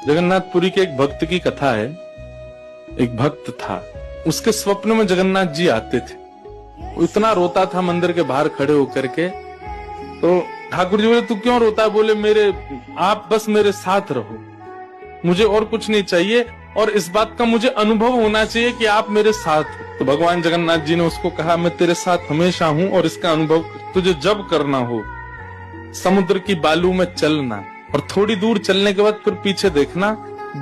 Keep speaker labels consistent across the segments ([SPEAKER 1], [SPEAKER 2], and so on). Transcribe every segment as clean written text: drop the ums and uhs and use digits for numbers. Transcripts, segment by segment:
[SPEAKER 1] जगन्नाथपुरी के एक भक्त की कथा है। एक भक्त था, उसके स्वप्न में जगन्नाथ जी आते थे। वो इतना रोता था मंदिर के बाहर खड़े होकर के। तो ठाकुर जी बोले, तू क्यों रोता है? बोले, आप बस मेरे साथ रहो, मुझे और कुछ नहीं चाहिए, और इस बात का मुझे अनुभव होना चाहिए कि आप मेरे साथ हो। तो भगवान जगन्नाथ जी ने उसको कहा, मैं तेरे साथ हमेशा हूं, और इसका अनुभव तुझे जब करना हो समुद्र की बालू में चलना, और थोड़ी दूर चलने के बाद फिर पीछे देखना,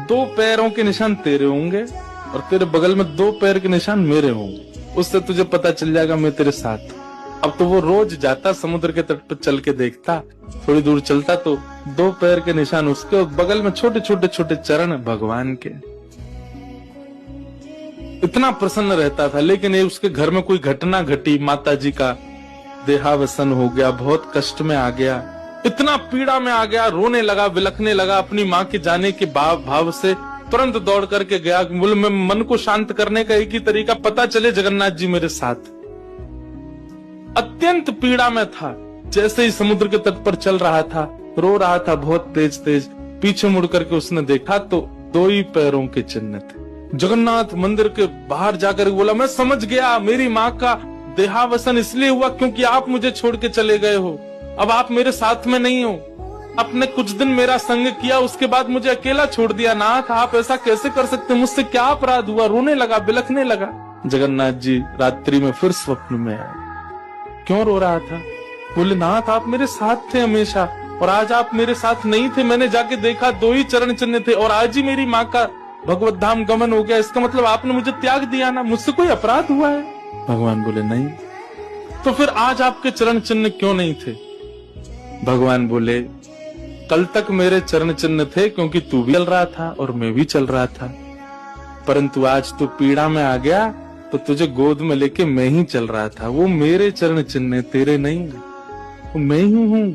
[SPEAKER 1] 2 पैरों के निशान तेरे होंगे और तेरे बगल में 2 पैर के निशान मेरे होंगे। उससे तुझे पता चल जाएगा मैं तेरे साथ। अब तो वो रोज जाता, समुद्र के तट पर चल के देखता, थोड़ी दूर चलता तो 2 पैर के निशान उसके और बगल में छोटे छोटे चरण भगवान के। इतना प्रसन्न रहता था। लेकिन ये उसके घर में कोई घटना घटी, माता जी का देहावसन हो गया, बहुत कष्ट में आ गया, इतना पीड़ा में आ गया, रोने लगा, बिलखने लगा। अपनी माँ के जाने के भाव से तुरंत दौड़ करके गया। बोले, मैं मन को शांत करने का एक ही तरीका, पता चले जगन्नाथ जी मेरे साथ। अत्यंत पीड़ा में था। जैसे ही समुद्र के तट पर चल रहा था, रो रहा था बहुत तेज तेज। पीछे मुड़ करके उसने देखा तो 2 ही पैरों के चिन्ह थे। जगन्नाथ मंदिर के बाहर जाकर बोला, मैं समझ गया, मेरी माँ का देहावसन इसलिए हुआ क्योंकि आप मुझे छोड़ के चले गए हो। अब आप मेरे साथ में नहीं हो। आपने कुछ दिन मेरा संग किया, उसके बाद मुझे अकेला छोड़ दिया। नाथ, आप ऐसा कैसे कर सकते? मुझसे क्या अपराध हुआ? रोने लगा, बिलखने लगा। जगन्नाथ जी रात्रि में फिर स्वप्न में आए। क्यों रो रहा था? बोले, नाथ, आप मेरे साथ थे हमेशा, और आज आप मेरे साथ नहीं थे। मैंने जाके देखा 2 ही चरण चिन्ह थे, और आज ही मेरी माँ का भगवत धाम गमन हो गया। इसका मतलब आपने मुझे त्याग दिया ना? मुझसे कोई अपराध हुआ है? भगवान बोले, नहीं। तो फिर आज आपके चरण चिन्ह क्यों नहीं थे? भगवान बोले, कल तक मेरे चरण चिन्ह थे क्योंकि तू भी चल रहा था और मैं भी चल रहा था, परंतु आज तू पीड़ा में आ गया तो तुझे गोद में लेके मैं ही चल रहा था। वो मेरे चरण चिन्ह, तेरे नहीं, वो मैं ही हूँ।